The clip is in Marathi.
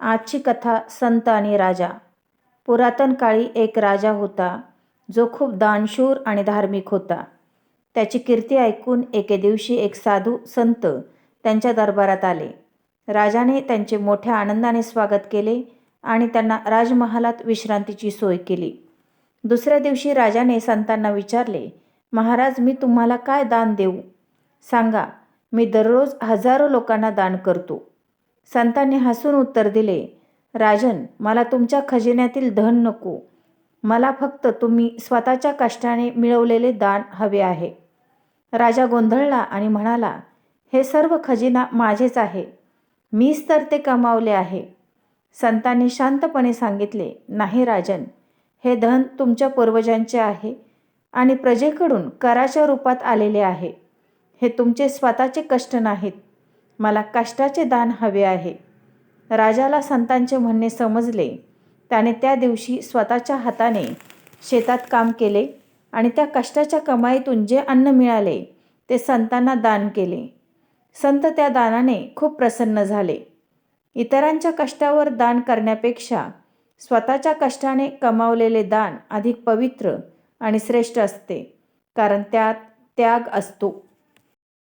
आजची कथा संत आणि राजा. पुरातन काळी एक राजा होता जो खूप दानशूर आणि धार्मिक होता. त्याची कीर्ती ऐकून एके दिवशी एक साधू संत त्यांच्या दरबारात आले. राजाने त्यांचे मोठ्या आनंदाने स्वागत केले आणि त्यांना राजमहालात विश्रांतीची सोय केली. दुसऱ्या दिवशी राजाने संतांना विचारले, महाराज, मी तुम्हाला काय दान देऊ? सांगा, मी दररोज हजारो लोकांना दान करतो. संतांनी हसून उत्तर दिले, राजन, मला तुमच्या खजिन्यातील धन नको. मला फक्त तुम्ही स्वतःच्या कष्टाने मिळवलेले दान हवे आहे. राजा गोंधळला आणि म्हणाला, हे सर्व खजिना माझेच आहे. मीच तर ते कमावले आहे. संतांनी शांतपणे सांगितले, नाही राजन, हे धन तुमच्या पूर्वजांचे आहे आणि प्रजेकडून कराच्या रूपात आलेले आहे. हे तुमचे स्वतःचे कष्ट नाहीत. मला कष्टाचे दान हवे आहे. राजाला संतांचे म्हणणे समजले. त्याने त्या दिवशी स्वतःच्या हाताने शेतात काम केले आणि त्या कष्टाच्या कमाईतून जे अन्न मिळाले ते संतांना दान केले. संत त्या दानाने खूप प्रसन्न झाले. इतरांच्या कष्टावर दान करण्यापेक्षा स्वतःच्या कष्टाने कमावलेले दान अधिक पवित्र आणि श्रेष्ठ असते, कारण त्यात त्याग असतो.